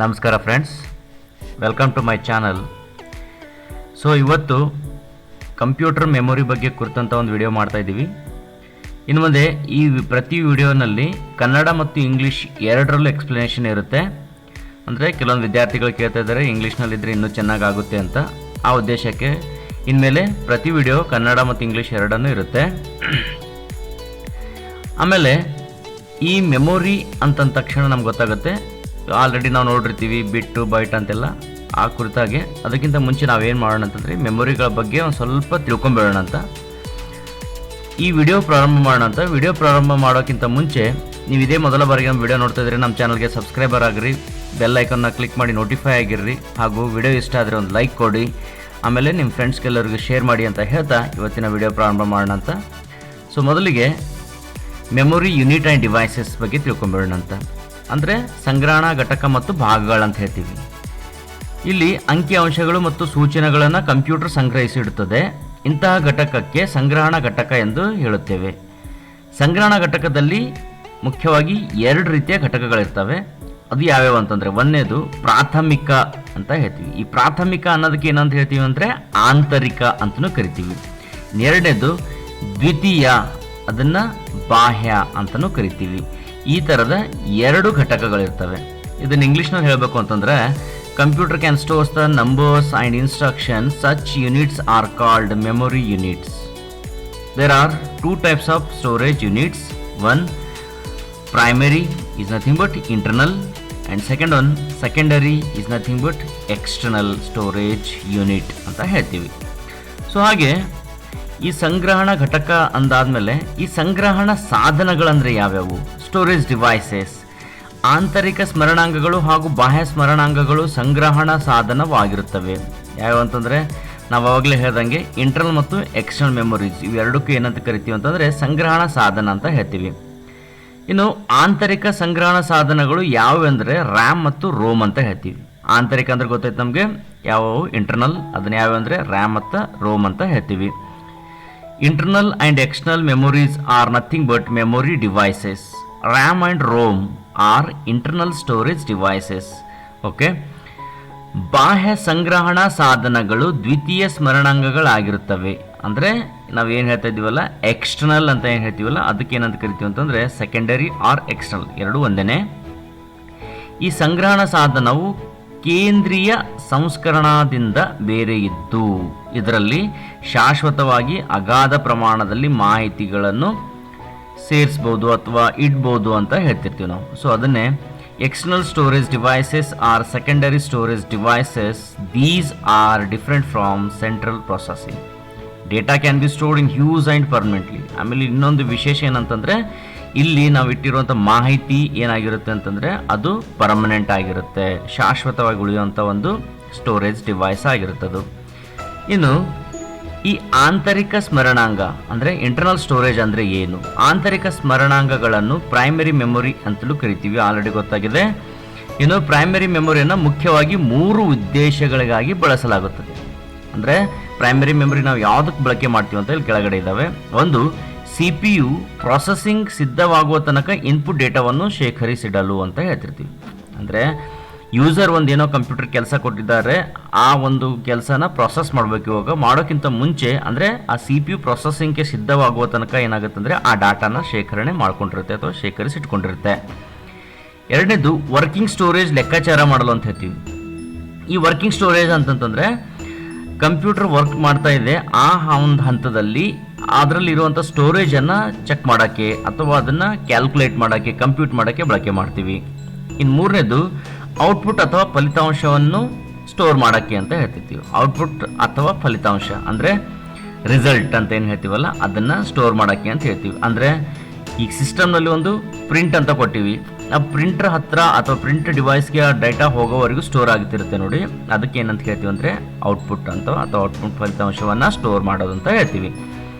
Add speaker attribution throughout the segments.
Speaker 1: ನಮಸ್ಕಾರ friends, welcome to my channel. So ಇವತ್ತು computer memory ಬಗ್ಗೆ ಕುರಿತಂಥ ಒಂದು ವಿಡಿಯೋ ಮಾಡ್ತಾ ಇದ್ದೀವಿ. ಇನ್ನು ಮುಂದೆ ಈ ಪ್ರತಿ ವಿಡಿಯೋನಲ್ಲಿ ಕನ್ನಡ ಮತ್ತು ಇಂಗ್ಲೀಷ್ ಎರಡರಲ್ಲೂ ಎಕ್ಸ್ಪ್ಲನೇಷನ್ ಇರುತ್ತೆ. ಅಂದರೆ ಕೆಲವೊಂದು ವಿದ್ಯಾರ್ಥಿಗಳು ಕೇಳ್ತಾ ಇದ್ದಾರೆ ಇಂಗ್ಲೀಷ್ನಲ್ಲಿದ್ದರೆ ಇನ್ನೂ ಚೆನ್ನಾಗಾಗುತ್ತೆ ಅಂತ. ಆ ಉದ್ದೇಶಕ್ಕೆ ಇನ್ಮೇಲೆ ಪ್ರತಿ ವಿಡಿಯೋ ಕನ್ನಡ ಮತ್ತು ಇಂಗ್ಲೀಷ್ ಎರಡನ್ನೂ ಇರುತ್ತೆ. ಆಮೇಲೆ ಈ ಮೆಮೊರಿ ಅಂತಂದ ತಕ್ಷಣ ನಮ್ಗೆ ಗೊತ್ತಾಗುತ್ತೆ, ಆಲ್ರೆಡಿ ನಾವು ನೋಡಿರ್ತೀವಿ ಬಿಟ್ಟು ಬೈಟ್ ಅಂತೆಲ್ಲ. ಆ ಕುರಿತಾಗಿ ಅದಕ್ಕಿಂತ ಮುಂಚೆ ನಾವೇನು ಮಾಡೋಣ ಅಂತಂದರೆ ಮೆಮೊರಿಗಳ ಬಗ್ಗೆ ಒಂದು ಸ್ವಲ್ಪ ತಿಳ್ಕೊಂಬೇಡೋಣ ಅಂತ ಈ ವಿಡಿಯೋ ಪ್ರಾರಂಭ ಮಾಡೋಣ ಅಂತ. ವಿಡಿಯೋ ಪ್ರಾರಂಭ ಮಾಡೋಕ್ಕಿಂತ ಮುಂಚೆ ನೀವು ಇದೇ ಮೊದಲ ಬಾರಿಗೆ ನಮ್ಮ ವಿಡಿಯೋ ನೋಡ್ತಾ ಇದ್ದರೆ ನಮ್ಮ ಚಾನಲ್ಗೆ ಸಬ್ಸ್ಕ್ರೈಬರ್ ಆಗಿರಿ, ಬೆಲ್ ಐಕನ್ನ ಕ್ಲಿಕ್ ಮಾಡಿ ನೋಟಿಫೈ ಆಗಿರ್ರಿ, ಹಾಗೂ ವಿಡಿಯೋ ಇಷ್ಟ ಆದರೆ ಒಂದು ಲೈಕ್ ಕೊಡಿ, ಆಮೇಲೆ ನಿಮ್ಮ ಫ್ರೆಂಡ್ಸ್ಗೆಲ್ಲರಿಗೂ ಶೇರ್ ಮಾಡಿ ಅಂತ ಹೇಳ್ತಾ ಇವತ್ತಿನ ವಿಡಿಯೋ ಪ್ರಾರಂಭ ಮಾಡೋಣ ಅಂತ. ಸೊ ಮೊದಲಿಗೆ ಮೆಮೊರಿ ಯೂನಿಟ್ ಆ್ಯಂಡ್ ಡಿವೈಸಸ್ ಬಗ್ಗೆ ತಿಳ್ಕೊಂಬೇಡೋಣ ಅಂತ. ಅಂದರೆ ಸಂಗ್ರಹಣಾ ಘಟಕ ಮತ್ತು ಭಾಗಗಳಂತ ಹೇಳ್ತೀವಿ. ಇಲ್ಲಿ ಅಂಕಿಅಂಶಗಳು ಮತ್ತು ಸೂಚನೆಗಳನ್ನು ಕಂಪ್ಯೂಟರ್ ಸಂಗ್ರಹಿಸಿಡುತ್ತದೆ. ಇಂತಹ ಘಟಕಕ್ಕೆ ಸಂಗ್ರಹಣಾ ಘಟಕ ಎಂದು ಹೇಳುತ್ತೇವೆ. ಸಂಗ್ರಹಣಾ ಘಟಕದಲ್ಲಿ ಮುಖ್ಯವಾಗಿ ಎರಡು ರೀತಿಯ ಘಟಕಗಳಿರ್ತವೆ. ಅದು ಯಾವ್ಯಾವ ಅಂತಂದರೆ, ಒಂದನೇದು ಪ್ರಾಥಮಿಕ ಅಂತ ಹೇಳ್ತೀವಿ. ಈ ಪ್ರಾಥಮಿಕ ಅನ್ನೋದಕ್ಕೆ ಏನಂತ ಹೇಳ್ತೀವಿ ಅಂದರೆ ಆಂತರಿಕ ಅಂತಲೂ ಕರಿತೀವಿ. ಎರಡನೇದು ದ್ವಿತೀಯ, ಅದನ್ನು ಬಾಹ್ಯ ಅಂತಲೂ ಕರಿತೀವಿ. ಈ ಥರದ ಎರಡು ಘಟಕಗಳಿರ್ತವೆ. ಇದನ್ನು ಇಂಗ್ಲೀಷ್ನಲ್ಲಿ ಹೇಳಬೇಕು ಅಂತಂದರೆ, computer can stores the numbers and instructions. Such units are called memory units. There are two types of storage units. One primary is nothing but internal, and second one secondary is nothing but external storage unit ಅಂತ ಹೇಳ್ತೀವಿ. So ಹಾಗೆ ಈ ಸಂಗ್ರಹಣ ಘಟಕ ಅಂದಾದಮೇಲೆ ಈ ಸಂಗ್ರಹಣ ಸಾಧನಗಳಂದರೆ ಯಾವ್ಯಾವು? Storage devices. ಆಂತರಿಕ ಸ್ಮರಣಾಂಗಗಳು ಹಾಗೂ ಬಾಹ್ಯ ಸ್ಮರಣಾಂಗಗಳು ಸಂಗ್ರಹಣ ಸಾಧನವಾಗಿರುತ್ತವೆ. ಯಾವ್ಯಾವ ಅಂತಂದರೆ, ನಾವು ಆವಾಗಲೇ ಹೇಳ್ದಂಗೆ ಇಂಟರ್ನಲ್ ಮತ್ತು ಎಕ್ಸ್ಟರ್ನಲ್ ಮೆಮೊರೀಸ್, ಇವೆರಡಕ್ಕೂ ಏನಂತ ಕರಿತೀವಿ ಅಂತಂದರೆ ಸಂಗ್ರಹಣ ಸಾಧನ ಅಂತ ಹೇಳ್ತೀವಿ. ಇನ್ನು ಆಂತರಿಕ ಸಂಗ್ರಹಣ ಸಾಧನಗಳು ಯಾವುವೆಂದರೆ ರ್ಯಾಮ್ ಮತ್ತು ರೋಮ್ ಅಂತ ಹೇಳ್ತೀವಿ. ಆಂತರಿಕ ಅಂದರೆ ಗೊತ್ತಾಯ್ತು ನಮಗೆ ಯಾವುವು, ಇಂಟರ್ನಲ್. ಅದನ್ನ ಯಾವ್ಯಾವ ಅಂದರೆ ರ್ಯಾಮ್ ಮತ್ತು ರೋಮ್ ಅಂತ ಹೇಳ್ತೀವಿ. Internal and external memories are nothing but memory devices. RAM and ROM are internal storage devices. Okay. ಬಾಹ್ಯ ಸಂಗ್ರಹಣಾ ಸಾಧನಗಳು ದ್ವಿತೀಯ ಸ್ಮರಣಾಂಗಗಳಾಗಿರುತ್ತವೆ. ಅಂದರೆ ನಾವೇನು ಹೇಳ್ತಾ ಇದ್ದೀವಲ್ಲ ಎಕ್ಸ್ಟರ್ನಲ್ ಅಂತ ಏನು ಹೇಳ್ತೀವಲ್ಲ ಅದಕ್ಕೆ ಏನಂತ ಕರಿತೀವಿ ಅಂತಂದರೆ ಸೆಕೆಂಡರಿ ಆರ್ ಎಕ್ಸ್ಟರ್ನಲ್, ಎರಡೂ ಒಂದೇ. ಈ ಸಂಗ್ರಹಣ ಸಾಧನವು ಕೇಂದ್ರೀಯ ಸಂಸ್ಕರಣದಿಂದ ಬೇರೆ ಇದ್ದು ಇದರಲ್ಲಿ ಶಾಶ್ವತವಾಗಿ ಅಗಾಧ ಪ್ರಮಾಣದಲ್ಲಿ ಮಾಹಿತಿಗಳನ್ನು ಸೇರಿಸ್ಬೋದು ಅಥವಾ ಇಡ್ಬೋದು ಅಂತ ಹೇಳ್ತಿರ್ತೀವಿ ನಾವು. ಸೊ ಅದನ್ನೇ external storage devices are secondary storage devices. These are different from central processing. Data can be stored in huge and permanently. ಆಮೇಲೆ ಇನ್ನೊಂದು ವಿಶೇಷ ಏನಂತಂದರೆ, ಇಲ್ಲಿ ನಾವು ಇಟ್ಟಿರುವಂಥ ಮಾಹಿತಿ ಏನಾಗಿರುತ್ತೆ ಅಂತಂದರೆ ಅದು ಪರ್ಮನೆಂಟ್ ಆಗಿರುತ್ತೆ, ಶಾಶ್ವತವಾಗಿ ಉಳಿಯುವಂಥ ಒಂದು ಸ್ಟೋರೇಜ್ ಡಿವೈಸ್ ಆಗಿರುತ್ತದು. ಇನ್ನು ಈ ಆಂತರಿಕ ಸ್ಮರಣಾಂಗ ಅಂದರೆ ಇಂಟರ್ನಲ್ ಸ್ಟೋರೇಜ್ ಅಂದರೆ ಏನು? ಆಂತರಿಕ ಸ್ಮರಣಾಂಗಗಳನ್ನು ಪ್ರೈಮರಿ ಮೆಮೊರಿ ಅಂತಲೂ ಕರಿತೀವಿ, ಆಲ್ರೆಡಿ ಗೊತ್ತಾಗಿದೆ. ಇನ್ನು ಪ್ರೈಮರಿ ಮೆಮೊರಿಯನ್ನು ಮುಖ್ಯವಾಗಿ ಮೂರು ಉದ್ದೇಶಗಳಿಗಾಗಿ ಬಳಸಲಾಗುತ್ತದೆ. ಅಂದರೆ ಪ್ರೈಮರಿ ಮೆಮೊರಿ ನಾವು ಯಾವುದಕ್ಕೆ ಬಳಕೆ ಮಾಡ್ತೀವಿ ಅಂತ ಇಲ್ಲಿ ಕೆಳಗಡೆ ಇದ್ದಾವೆ. ಒಂದು, CPU ಪ್ರೊಸೆಸಿಂಗ್ ಸಿದ್ಧವಾಗುವ ತನಕ ಇನ್ಪುಟ್ ಡೇಟಾವನ್ನು ಶೇಖರಿಸಿಡಲು ಅಂತ ಹೇಳ್ತಿರ್ತೀವಿ. ಅಂದರೆ ಯೂಸರ್ ಒಂದು ಏನೋ ಕಂಪ್ಯೂಟರ್ ಕೆಲಸ ಕೊಟ್ಟಿದ್ದಾರೆ, ಆ ಒಂದು ಕೆಲಸನ ಪ್ರೊಸೆಸ್ ಮಾಡಬೇಕು. ಇವಾಗ ಮಾಡೋಕ್ಕಿಂತ ಮುಂಚೆ ಅಂದರೆ ಆ CPU ಪ್ರೊಸೆಸಿಂಗ್ಗೆ ಸಿದ್ಧವಾಗುವ ತನಕ ಏನಾಗುತ್ತೆ ಅಂದರೆ ಆ ಡಾಟಾನ ಶೇಖರಣೆ ಮಾಡ್ಕೊಂಡಿರುತ್ತೆ ಅಥವಾ ಶೇಖರಿಸಿಟ್ಕೊಂಡಿರುತ್ತೆ. ಎರಡನೇದು ವರ್ಕಿಂಗ್ ಸ್ಟೋರೇಜ್ ಲೆಕ್ಕಾಚಾರ ಮಾಡಲು ಅಂತ ಹೇಳ್ತೀವಿ. ಈ ವರ್ಕಿಂಗ್ ಸ್ಟೋರೇಜ್ ಅಂತಂತಂದರೆ ಕಂಪ್ಯೂಟರ್ ವರ್ಕ್ ಮಾಡ್ತಾ ಇದೆ, ಆ ಒಂದು ಹಂತದಲ್ಲಿ ಅದರಲ್ಲಿರುವಂಥ ಸ್ಟೋರೇಜನ್ನು ಚೆಕ್ ಮಾಡೋಕ್ಕೆ ಅಥವಾ ಅದನ್ನು ಕ್ಯಾಲ್ಕುಲೇಟ್ ಮಾಡೋಕ್ಕೆ, ಕಂಪ್ಯೂಟ್ ಮಾಡೋಕ್ಕೆ ಬಳಕೆ ಮಾಡ್ತೀವಿ. ಇನ್ನು ಮೂರನೇದು ಔಟ್ಪುಟ್ ಅಥವಾ ಫಲಿತಾಂಶವನ್ನು ಸ್ಟೋರ್ ಮಾಡೋಕ್ಕೆ ಅಂತ ಹೇಳ್ತಿರ್ತೀವಿ. ಔಟ್ಪುಟ್ ಅಥವಾ ಫಲಿತಾಂಶ ಅಂದರೆ ರಿಸಲ್ಟ್ ಅಂತ ಏನು ಹೇಳ್ತೀವಲ್ಲ ಅದನ್ನು ಸ್ಟೋರ್ ಮಾಡೋಕ್ಕೆ ಅಂತ ಹೇಳ್ತೀವಿ. ಅಂದರೆ ಈಗ ಸಿಸ್ಟಮ್ನಲ್ಲಿ ಒಂದು ಪ್ರಿಂಟ್ ಅಂತ ಕೊಟ್ಟಿವಿ, ಆ ಪ್ರಿಂಟರ್ ಹತ್ರ ಅಥವಾ ಪ್ರಿಂಟ್ ಡಿವೈಸ್ಗೆ ಆ ಡೇಟಾ ಹೋಗೋವರೆಗೂ ಸ್ಟೋರ್ ಆಗ್ತಿರುತ್ತೆ ನೋಡಿ, ಅದಕ್ಕೆ ಏನಂತ ಹೇಳ್ತೀವಿ ಅಂದರೆ ಔಟ್ಪುಟ್ ಅಂತ ಅಥವಾ ಔಟ್ಪುಟ್ ಫಲಿತಾಂಶವನ್ನು ಸ್ಟೋರ್ ಮಾಡೋದು ಅಂತ ಹೇಳ್ತೀವಿ.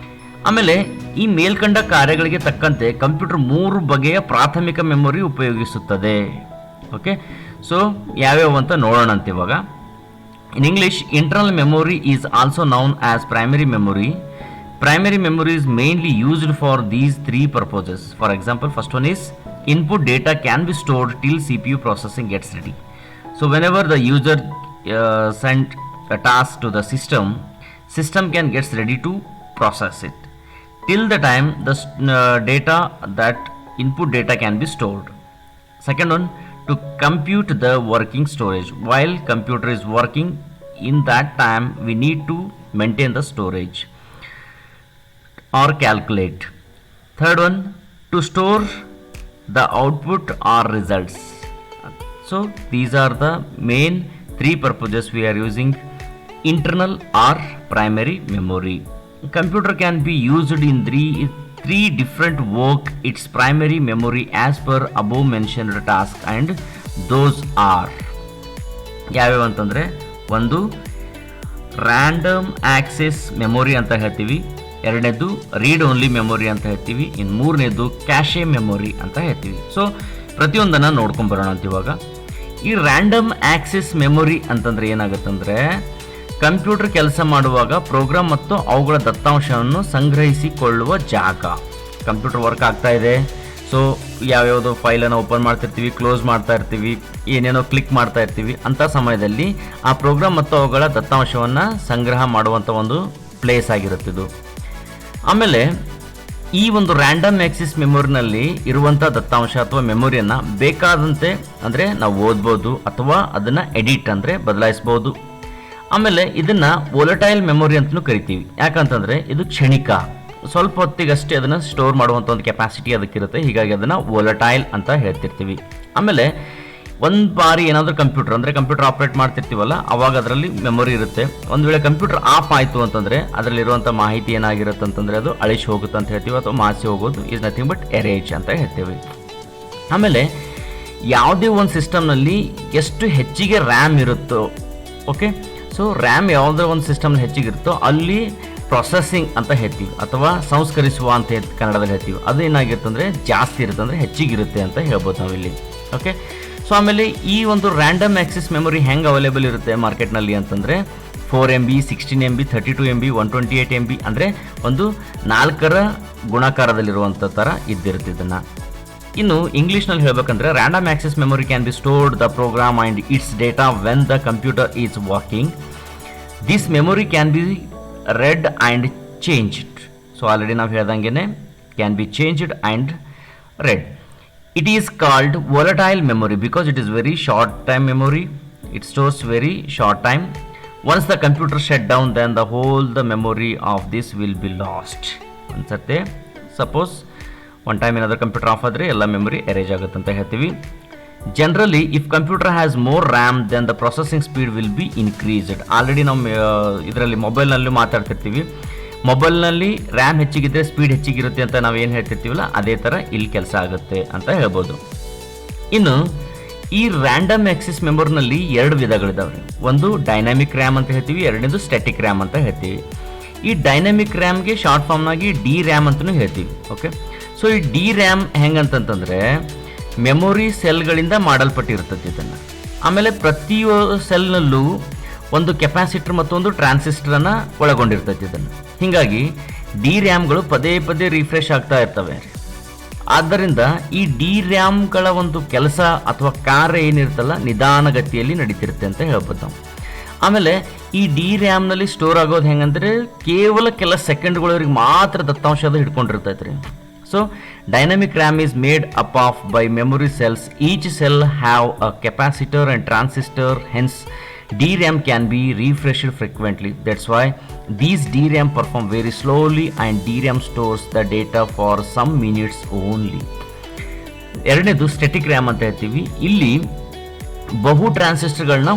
Speaker 1: ಆಮೇಲೆ ಈ ಮೇಲ್ಕಂಡ ಕಾರ್ಯಗಳಿಗೆ ತಕ್ಕಂತೆ ಕಂಪ್ಯೂಟರ್ ಮೂರು ಬಗೆಯ ಪ್ರಾಥಮಿಕ ಮೆಮೊರಿ ಉಪಯೋಗಿಸುತ್ತದೆ. ಓಕೆ. ಸೊ ಯಾವ್ಯಾವ ಅಂತ ನೋಡೋಣ ಅಂತ ಇವಾಗ. In English, internal memory is also known as primary memory. Primary memory is mainly used for these three purposes. For example, first one is input data can be stored till CPU processing gets ready. So whenever the user send a task to the system can gets ready to process it till the time the data, that input data can be stored. Second one, to compute the working storage. While computer is working, in that time we need to maintain the storage or calculate. Third one, to store the output or results. So these are the main three purposes we are using internal or primary memory. Computer can be used in three different work its primary memory as per above mentioned task, and those are ಯಾವ್ಯಾವ ಅಂತಂದರೆ, ಒಂದು random access memory ಅಂತ ಹೇಳ್ತೀವಿ, ಎರಡನೇದು read only memory ಅಂತ ಹೇಳ್ತೀವಿ, ಇನ್ನು ಮೂರನೇದು ಕ್ಯಾಶೆ ಮೆಮೊರಿ ಅಂತ ಹೇಳ್ತೀವಿ. ಸೊ ಪ್ರತಿಯೊಂದನ್ನು ನೋಡ್ಕೊಂಬರೋಣ ಅಂತ. ಇವಾಗ ಈ ರ್ಯಾಂಡಮ್ ಆಕ್ಸೆಸ್ ಮೆಮೊರಿ ಅಂತಂದರೆ ಏನಾಗುತ್ತಂದರೆ, ಕಂಪ್ಯೂಟರ್ ಕೆಲಸ ಮಾಡುವಾಗ ಪ್ರೋಗ್ರಾಮ್ ಮತ್ತು ಅವುಗಳ ದತ್ತಾಂಶವನ್ನು ಸಂಗ್ರಹಿಸಿಕೊಳ್ಳುವ ಜಾಗ. ಕಂಪ್ಯೂಟರ್ ವರ್ಕ್ ಆಗ್ತಾ ಇದೆ, ಸೊ ಯಾವ್ಯಾವುದೋ ಫೈಲನ್ನು ಓಪನ್ ಮಾಡ್ತಿರ್ತೀವಿ, ಕ್ಲೋಸ್ ಮಾಡ್ತಾ ಇರ್ತೀವಿ, ಏನೇನೋ ಕ್ಲಿಕ್ ಮಾಡ್ತಾ ಇರ್ತೀವಿ. ಅಂಥ ಸಮಯದಲ್ಲಿ ಆ ಪ್ರೋಗ್ರಾಮ್ ಮತ್ತು ಅವುಗಳ ದತ್ತಾಂಶವನ್ನು ಸಂಗ್ರಹ ಮಾಡುವಂಥ ಒಂದು ಪ್ಲೇಸ್ ಆಗಿರುತ್ತಿದ್ದು. ಆಮೇಲೆ ಈ ಒಂದು ರ್ಯಾಂಡಮ್ ಆಕ್ಸೆಸ್ ಮೆಮೊರಿನಲ್ಲಿ ಇರುವಂಥ ದತ್ತಾಂಶ ಅಥವಾ ಮೆಮೊರಿಯನ್ನು ಬೇಕಾದಂತೆ ಅಂದರೆ ನಾವು ಓದ್ಬೋದು ಅಥವಾ ಅದನ್ನು ಎಡಿಟ್ ಅಂದರೆ ಬದಲಾಯಿಸ್ಬೋದು. ಆಮೇಲೆ ಇದನ್ನು ವೋಲಟೈಲ್ ಮೆಮೊರಿ ಅಂತಲೂ ಕರಿತೀವಿ. ಯಾಕಂತಂದರೆ ಇದು ಕ್ಷಣಿಕ, ಸ್ವಲ್ಪ ಹೊತ್ತಿಗಷ್ಟೇ ಅದನ್ನು ಸ್ಟೋರ್ ಮಾಡುವಂಥ ಒಂದು ಕೆಪಾಸಿಟಿ ಅದಕ್ಕಿರುತ್ತೆ, ಹೀಗಾಗಿ ಅದನ್ನು ವೋಲಟೈಲ್ ಅಂತ ಹೇಳ್ತಿರ್ತೀವಿ. ಆಮೇಲೆ ಒಂದು ಬಾರಿ ಏನಾದರೂ ಕಂಪ್ಯೂಟರ್ ಆಪ್ರೇಟ್ ಮಾಡ್ತಿರ್ತೀವಲ್ಲ, ಅವಾಗ ಅದರಲ್ಲಿ ಮೆಮೊರಿ ಇರುತ್ತೆ. ಒಂದು ವೇಳೆ ಕಂಪ್ಯೂಟರ್ ಆಫ್ ಆಯಿತು ಅಂತಂದರೆ ಅದರಲ್ಲಿರುವಂಥ ಮಾಹಿತಿ ಏನಾಗಿರುತ್ತೆ ಅಂತಂದರೆ ಅದು ಅಳಿಸಿ ಹೋಗುತ್ತೆ ಅಂತ ಹೇಳ್ತೀವಿ, ಅಥವಾ ಮಾಸಿ ಹೋಗೋದು ಈಸ್ ನಥಿಂಗ್ ಬಟ್ ಎರೇಜ್ ಅಂತ ಹೇಳ್ತೀವಿ. ಆಮೇಲೆ ಯಾವುದೇ ಒಂದು ಸಿಸ್ಟಮ್ನಲ್ಲಿ ಎಷ್ಟು ಹೆಚ್ಚಿಗೆ ರ್ಯಾಮ್ ಇರುತ್ತೋ, ಓಕೆ, ಸೊ ರ್ಯಾಮ್ ಯಾವುದೇ ಒಂದು ಸಿಸ್ಟಮ್ನಲ್ಲಿ ಹೆಚ್ಚಿಗಿರುತ್ತೋ ಅಲ್ಲಿ ಪ್ರೊಸೆಸಿಂಗ್ ಅಂತ ಹೇಳ್ತೀವಿ, ಅಥವಾ ಸಂಸ್ಕರಿಸುವ ಅಂತ ಕನ್ನಡದಲ್ಲಿ ಹೇಳ್ತೀವಿ. ಅದು ಏನಾಗಿರುತ್ತೆ ಅಂದರೆ ಜಾಸ್ತಿ ಇರುತ್ತೆ, ಅಂದರೆ ಹೆಚ್ಚಿಗಿರುತ್ತೆ ಅಂತ ಹೇಳ್ಬೋದು ನಾವಿಲ್ಲಿ. ಓಕೆ, ಸೊ ಆಮೇಲೆ ಈ ಒಂದು ರ್ಯಾಂಡಮ್ ಆಕ್ಸೆಸ್ ಮೆಮೊರಿ ಹೆಂಗೆ ಅವೈಲೇಬಲ್ ಇರುತ್ತೆ ಮಾರ್ಕೆಟ್ನಲ್ಲಿ ಅಂತಂದರೆ 4 MB, 16 MB, 32 MB, 128 MB, ಅಂದರೆ ಒಂದು 4ರ ಗುಣಾಕಾರದಲ್ಲಿರುವಂಥ ಥರ ಇದ್ದಿರುತ್ತೆ ಇದನ್ನು. ಇನ್ನು ಇಂಗ್ಲೀಷ್ನಲ್ಲಿ ಹೇಳಬೇಕಂದ್ರೆ, random access memory can be stored the program and its data when the computer is working. This memory can be read and changed. So already ನಾವು ಹೇಳ್ದಂಗೆ can be changed and read. It is called volatile memory because it is very short time memory. It stores very short time. Once the computer shut down, then the memory of this will be lost. ಅನ್ಸತ್ತೆ, suppose one time ಏನಾದರೂ computer off ಆದರೆ ಎಲ್ಲ memory erase ಆಗುತ್ತೆ ಅಂತ ಹೇಳ್ತೀವಿ. Generally if computer has more RAM then the processing speed will be increased. Already ನಾವು ಇದರಲ್ಲಿ ಮೊಬೈಲ್ನಲ್ಲೂ ಮಾತಾಡ್ತಿರ್ತೀವಿ, ಮೊಬೈಲ್ನಲ್ಲಿ ರ್ಯಾಮ್ ಹೆಚ್ಚಿಗಿದ್ರೆ ಸ್ಪೀಡ್ ಹೆಚ್ಚಿಗಿರುತ್ತೆ ಅಂತ ನಾವು ಏನು ಹೇಳ್ತಿರ್ತೀವಲ್ಲ, ಅದೇ ಥರ ಇಲ್ಲಿ ಕೆಲಸ ಆಗುತ್ತೆ ಅಂತ ಹೇಳ್ಬೋದು. ಇನ್ನು ಈ ರ್ಯಾಂಡಮ್ ಆಕ್ಸೆಸ್ ಮೆಮೊರಿನಲ್ಲಿ 2 ವಿಧಗಳಿದಾವೆ. ಒಂದು ಡೈನಾಮಿಕ್ ರ್ಯಾಮ್ ಅಂತ ಹೇಳ್ತೀವಿ, ಎರಡನೇದು ಸ್ಟ್ಯಾಟಿಕ್ ರ್ಯಾಮ್ ಅಂತ ಹೇಳ್ತೀವಿ. ಈ ಡೈನಾಮಿಕ್ ರ್ಯಾಮ್ಗೆ ಶಾರ್ಟ್ ಫಾರ್ಮ್ನಾಗಿ ಡಿ ರ್ಯಾಮ್ ಅಂತಲೂ ಹೇಳ್ತೀವಿ. ಓಕೆ, ಸೊ ಈ ಡಿ ರ್ಯಾಮ್ ಹೆಂಗಂತಂತಂದರೆ ಮೆಮೊರಿ ಸೆಲ್ಗಳಿಂದ ಮಾಡಲ್ಪಟ್ಟಿರ್ತದೆ ಇದನ್ನು. ಆಮೇಲೆ ಪ್ರತಿ ಸೆಲ್ನಲ್ಲೂ ಒಂದು ಕೆಪಾಸಿಟರ್ ಮತ್ತು ಒಂದು ಟ್ರಾನ್ಸಿಸ್ಟರನ್ನು ಒಳಗೊಂಡಿರ್ತೈತೆ ಇದನ್ನು. ಹೀಗಾಗಿ ಡಿ ರ್ಯಾಮ್ಗಳು ಪದೇ ಪದೇ ರಿಫ್ರೆಶ್ ಆಗ್ತಾ ಇರ್ತವೆ. ಆದ್ದರಿಂದ ಈ ಡಿ ರ್ಯಾಮ್ಗಳ ಒಂದು ಕೆಲಸ ಅಥವಾ ಕಾರ್ಯ ಏನಿರುತ್ತಲ್ಲ, ನಿಧಾನಗತಿಯಲ್ಲಿ ನಡೀತಿರುತ್ತೆ ಅಂತ ಹೇಳ್ಬೋದು ನಾವು. ಆಮೇಲೆ ಈ ಡಿ ರ್ಯಾಮ್ನಲ್ಲಿ ಸ್ಟೋರ್ ಆಗೋದು ಹೆಂಗಂದರೆ ಕೇವಲ ಕೆಲ ಸೆಕೆಂಡ್ಗಳವರೆಗೆ ಮಾತ್ರ ದತ್ತಾಂಶ ಅದು ಹಿಡ್ಕೊಂಡಿರ್ತೈತೆ ರೀ. So dynamic RAM is made up of by memory cells. Each cell have a capacitor and transistor. Hence DRAM can be refreshed frequently. That's why these DRAM perform very slowly and DRAM stores the data for some minutes only. ಎರಡನೇದು static RAM ಅಂತ ಹೇಳ್ತೀವಿ. ಇಲ್ಲಿ ಬಹು ಟ್ರಾನ್ಸಿಸ್ಟರ್ಗಳನ್ನ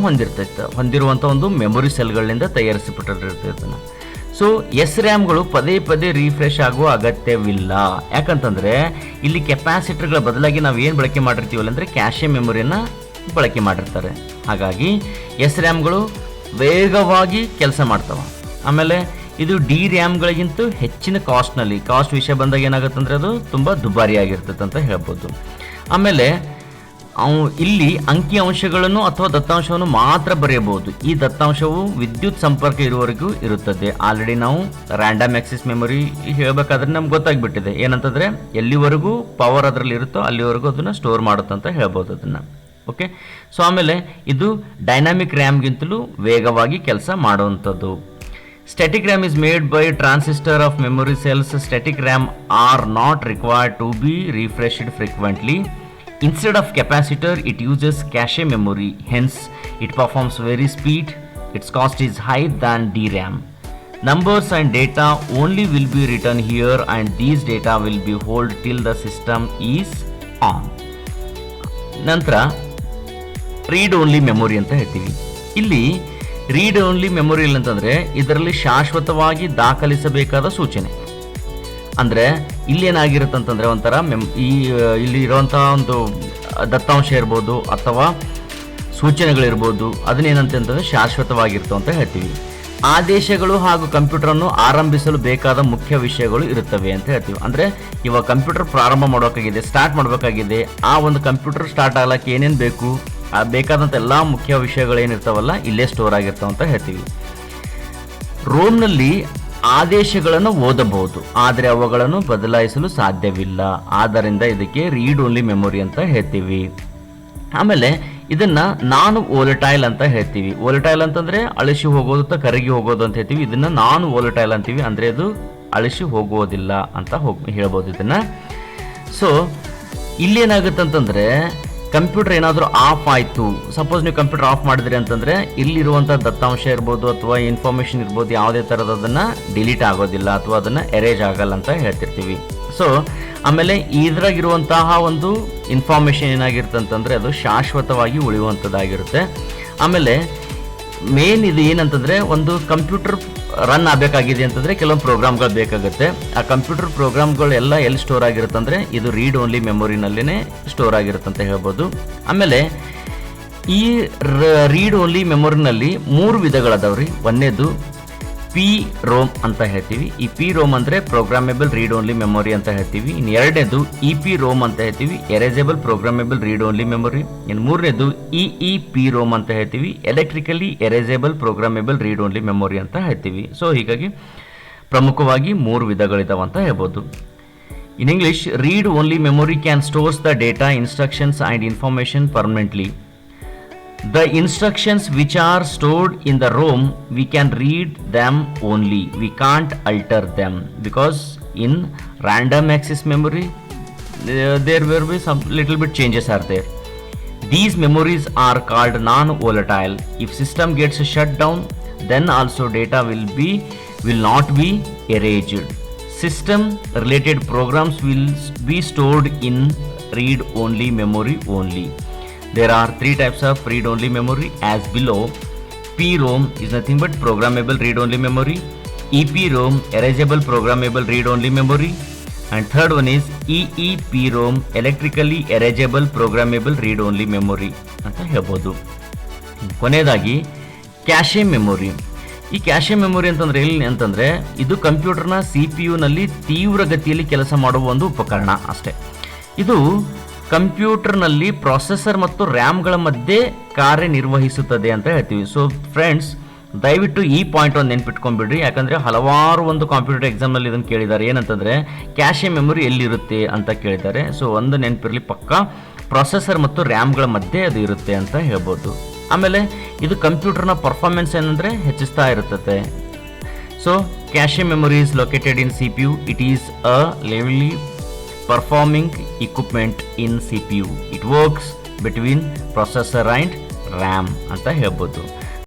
Speaker 1: ಹೊಂದಿರುವಂಥ ಒಂದು memory ಸೆಲ್ಗಳಿಂದ ತಯಾರಿಸಲ್ಪಟ್ಟಿರ್ತದೆ. So S ರ್ಯಾಮ್ಗಳು ಪದೇ ಪದೇ refresh ಆಗುವ ಅಗತ್ಯವಿಲ್ಲ. ಯಾಕಂತಂದರೆ ಇಲ್ಲಿ ಕೆಪಾಸಿಟರ್ಗಳ ಬದಲಾಗಿ ನಾವು ಏನು ಬಳಕೆ ಮಾಡಿರ್ತೀವಲ್ಲ ಅಂದರೆ ಕ್ಯಾಶೆ ಮೆಮೊರಿಯನ್ನು ಬಳಕೆ ಮಾಡಿರ್ತಾರೆ. ಹಾಗಾಗಿ ಎಸ್ ರ್ಯಾಮ್ಗಳು ವೇಗವಾಗಿ ಕೆಲಸ ಮಾಡ್ತವೆ. ಆಮೇಲೆ ಇದು ಡಿ ರ್ಯಾಮ್ಗಳಿಗಿಂತ ಹೆಚ್ಚಿನ ಕಾಸ್ಟ್ ವಿಷಯ ಬಂದಾಗ ಏನಾಗುತ್ತೆ ಅದು ತುಂಬ ದುಬಾರಿಯಾಗಿರ್ತದೆ ಅಂತ ಹೇಳ್ಬೋದು. ಆಮೇಲೆ ಇಲ್ಲಿ ಅಂಕಿ ಅಂಶಗಳನ್ನು ಅಥವಾ ದತ್ತಾಂಶವನ್ನು ಮಾತ್ರ ಬರೆಯಬಹುದು. ಈ ದತ್ತಾಂಶವು ವಿದ್ಯುತ್ ಸಂಪರ್ಕ ಇರುವವರೆಗೂ ಇರುತ್ತದೆ. ಆಲ್ರೆಡಿ ನಾವು ರ್ಯಾಂಡಮ್ ಆಕ್ಸೆಸ್ ಮೆಮೊರಿ ಹೇಳಬೇಕಾದ್ರೆ ನಮ್ಗೆ ಗೊತ್ತಾಗ್ಬಿಟ್ಟಿದೆ ಏನಂತಂದರೆ ಎಲ್ಲಿವರೆಗೂ ಪವರ್ ಅದರಲ್ಲಿ ಇರುತ್ತೋ ಅಲ್ಲಿವರೆಗೂ ಅದನ್ನು ಸ್ಟೋರ್ ಮಾಡುತ್ತೆ ಅಂತ ಹೇಳ್ಬೋದು ಅದನ್ನು. ಓಕೆ. ಸೊ ಆಮೇಲೆ ಇದು ಡೈನಾಮಿಕ್ ರ್ಯಾಮ್ಗಿಂತಲೂ ವೇಗವಾಗಿ ಕೆಲಸ ಮಾಡುವಂಥದ್ದು. Static RAM is made by transistor of memory cells. Static RAM are not required to be refreshed frequently. Instead of capacitor, it uses cache memory. Hence, it performs very speed. Its cost is high than DRAM. Numbers and data only will be written here, and these data will be held till the system is on. ನಂತರ read only memory ಅಂತ ಹೇಳ್ತೀವಿ. ಇಲ್ಲಿ read only memory ಅಂತಂದರೆ ಇದರಲ್ಲಿ ಶಾಶ್ವತವಾಗಿ ದಾಖಲಿಸಬೇಕಾದ ಸೂಚನೆ. ಅಂದರೆ ಇಲ್ಲೇನಾಗಿರುತ್ತಂತಂದರೆ ಒಂಥರ ಇಲ್ಲಿ ಇರುವಂಥ ಒಂದು ದತ್ತಾಂಶ ಇರ್ಬೋದು ಅಥವಾ ಸೂಚನೆಗಳಿರ್ಬೋದು, ಅದನ್ನೇನಂತಂದರೆ ಶಾಶ್ವತವಾಗಿರ್ತವೆ ಅಂತ ಹೇಳ್ತೀವಿ. ಆದೇಶಗಳು ಹಾಗೂ ಕಂಪ್ಯೂಟರನ್ನು ಆರಂಭಿಸಲು ಬೇಕಾದ ಮುಖ್ಯ ವಿಷಯಗಳು ಇರುತ್ತವೆ ಅಂತ ಹೇಳ್ತೀವಿ. ಅಂದರೆ ಇವಾಗ ಕಂಪ್ಯೂಟರ್ ಪ್ರಾರಂಭ ಮಾಡಬೇಕಾಗಿದೆ, ಸ್ಟಾರ್ಟ್ ಮಾಡಬೇಕಾಗಿದೆ, ಆ ಒಂದು ಕಂಪ್ಯೂಟರ್ ಸ್ಟಾರ್ಟ್ ಆಗ್ಲಿಕ್ಕೆ ಏನೇನು ಬೇಕು, ಬೇಕಾದಂಥ ಎಲ್ಲ ಮುಖ್ಯ ವಿಷಯಗಳೇನಿರ್ತಾವಲ್ಲ ಇಲ್ಲೇ ಸ್ಟೋರ್ ಆಗಿರ್ತಾವೆ ಅಂತ ಹೇಳ್ತೀವಿ. ರೋಮ್ನಲ್ಲಿ ಆದೇಶಗಳನ್ನು ಓದಬಹುದು, ಆದರೆ ಅವುಗಳನ್ನು ಬದಲಾಯಿಸಲು ಸಾಧ್ಯವಿಲ್ಲ. ಆದ್ದರಿಂದ ಇದಕ್ಕೆ ರೀಡ್ ಓನ್ಲಿ ಮೆಮೊರಿ ಅಂತ ಹೇಳ್ತೀವಿ. ಆಮೇಲೆ ಇದನ್ನು ನಾನ್ ವೋಲಟೈಲ್ ಅಂತ ಹೇಳ್ತೀವಿ. ವೋಲಟೈಲ್ ಅಂತಂದರೆ ಅಳಿಸಿ ಹೋಗೋದು ಅಥವಾ ಕರಗಿ ಹೋಗೋದು ಅಂತ ಹೇಳ್ತೀವಿ. ಇದನ್ನು ನಾನ್ ವೋಲಟೈಲ್ ಅಂತೀವಿ, ಅಂದರೆ ಇದು ಅಳಿಸಿ ಹೋಗೋದಿಲ್ಲ ಅಂತ ಹೇಳ್ಬೋದು ಇದನ್ನು. ಸೊ ಇಲ್ಲೇನಾಗುತ್ತೆ ಅಂತಂದರೆ ಕಂಪ್ಯೂಟರ್ ಏನಾದರೂ ಆಫ್ ಆಯಿತು, ಸಪೋಸ್ ನೀವು ಕಂಪ್ಯೂಟರ್ ಆಫ್ ಮಾಡಿದ್ರಿ ಅಂತಂದರೆ ಇಲ್ಲಿರುವಂಥ ದತ್ತಾಂಶ ಇರ್ಬೋದು ಅಥವಾ ಇನ್ಫಾರ್ಮೇಷನ್ ಇರ್ಬೋದು, ಯಾವುದೇ ಥರದ ಅದನ್ನು ಡಿಲೀಟ್ ಆಗೋದಿಲ್ಲ ಅಥವಾ ಅದನ್ನು ಎರೇಜ್ ಆಗಲ್ಲ ಅಂತ ಹೇಳ್ತಿರ್ತೀವಿ. ಸೊ ಆಮೇಲೆ ಇದ್ರಾಗಿರುವಂತಹ ಒಂದು ಇನ್ಫಾರ್ಮೇಷನ್ ಏನಾಗಿರುತ್ತೆ ಅಂತಂದರೆ ಅದು ಶಾಶ್ವತವಾಗಿ ಉಳಿಯುವಂಥದ್ದಾಗಿರುತ್ತೆ. ಆಮೇಲೆ ಮೇನ್ ಇದು ಏನಂತಂದರೆ ಒಂದು ಕಂಪ್ಯೂಟರ್ ರನ್ ಆಗಬೇಕಾಗಿದೆ ಅಂತಂದರೆ ಕೆಲವೊಂದು ಪ್ರೋಗ್ರಾಮ್ಗಳು ಬೇಕಾಗುತ್ತೆ. ಆ ಕಂಪ್ಯೂಟರ್ ಪ್ರೋಗ್ರಾಮ್ಗಳು ಎಲ್ಲ ಎಲ್ಲಿ ಸ್ಟೋರ್ ಆಗಿರುತ್ತೆ ಅಂದರೆ ಇದು ರೀಡ್ ಓನ್ಲಿ ಮೆಮೊರಿನಲ್ಲೇ ಸ್ಟೋರ್ ಆಗಿರುತ್ತೆ ಅಂತ ಹೇಳ್ಬೋದು. ಆಮೇಲೆ ಈ ರೀಡ್ ಓನ್ಲಿ ಮೆಮೊರಿನಲ್ಲಿ 3 ವಿಧಗಳದಾವ್ರಿ. ಒಂದನೇದು ಪಿ ರೋಮ್ ಅಂತ ಹೇಳ್ತೀವಿ. ಈ ಪಿ ರೋಮ್ ಅಂದರೆ ಪ್ರೋಗ್ರಾಮೇಬಲ್ ರೀಡ್ ಓನ್ಲಿ ಮೆಮೊರಿ ಅಂತ ಹೇಳ್ತೀವಿ. ಇನ್ನು ಎರಡನೇದು ಇ ಪಿ ರೋಮ್ ಅಂತ ಹೇಳ್ತೀವಿ, erasable programmable read only memory. ಇನ್ನು ಮೂರನೇದು ಇ ಪಿ ರೋಮ್ ಅಂತ ಹೇಳ್ತೀವಿ, electrically erasable programmable read only memory ಅಂತ ಹೇಳ್ತೀವಿ. ಸೊ ಹೀಗಾಗಿ ಪ್ರಮುಖವಾಗಿ 3 ವಿಧಗಳಿದಾವೆ ಅಂತ ಹೇಳ್ಬೋದು. In English, read only memory can stores the data, instructions and information permanently. The instructions which are stored in the ROM, we can read them only. We can't alter them because in random access memory, there will be some little bit changes are there. These memories are called non-volatile. If system gets shut down, then also data will not be erased. System related programs will be stored in read-only memory only. There are 3 types of read-only memory as below. PROM is nothing but programmable read-only memory. EPROM, erasable programmable read-only memory. And third one is EEPROM, electrically erasable programmable read-only memory ಅಂತ ಹೇಳ್ಬೋದು. ಕೊನೆಯದಾಗಿ ಕ್ಯಾಶೆ memory. ಈ ಕ್ಯಾಶೆ memory ಅಂತಂದ್ರೆ ಎಲ್ಲಿ ಅಂತಂದರೆ ಇದು ಕಂಪ್ಯೂಟರ್ನ CPU-ನಲ್ಲಿ ತೀವ್ರ ಗತಿಯಲ್ಲಿ ಕೆಲಸ ಮಾಡುವ ಒಂದು ಉಪಕರಣ ಅಷ್ಟೇ. ಇದು ಕಂಪ್ಯೂಟರ್ನಲ್ಲಿ ಪ್ರೊಸೆಸರ್ ಮತ್ತು ರ್ಯಾಮ್ಗಳ ಮಧ್ಯೆ ಕಾರ್ಯನಿರ್ವಹಿಸುತ್ತದೆ ಅಂತ ಹೇಳ್ತೀವಿ. ಸೊ ಫ್ರೆಂಡ್ಸ್, ದಯವಿಟ್ಟು ಈ ಪಾಯಿಂಟ್ ಒಂದು ನೆನ್ಪಿಟ್ಕೊಂಡ್ಬಿಡ್ರಿ, ಯಾಕಂದರೆ ಹಲವಾರು ಒಂದು ಕಾಂಪಿಟೇಟಿವ್ ಎಕ್ಸಾಮ್ನಲ್ಲಿ ಇದನ್ನು ಕೇಳಿದ್ದಾರೆ. ಏನಂತಂದರೆ ಕ್ಯಾಶೆ ಮೆಮೊರಿ ಎಲ್ಲಿರುತ್ತೆ ಅಂತ ಕೇಳಿದ್ದಾರೆ. ಸೊ ಒಂದು ನೆನಪಿರಲಿ, ಪಕ್ಕ ಪ್ರೊಸೆಸರ್ ಮತ್ತು ರ್ಯಾಮ್ಗಳ ಮಧ್ಯೆ ಅದು ಇರುತ್ತೆ ಅಂತ ಹೇಳ್ಬೋದು. ಆಮೇಲೆ ಇದು ಕಂಪ್ಯೂಟರ್ನ ಪರ್ಫಾರ್ಮೆನ್ಸ್ ಏನಂದರೆ ಹೆಚ್ಚಿಸ್ತಾ ಇರುತ್ತದೆ. So cache memory is located in CPU. It is a ಲೆವೆಲಿ performing equipment in CPU. It works between processor and RAM ಅಂತ ಹೇಳ್ಬೋದು.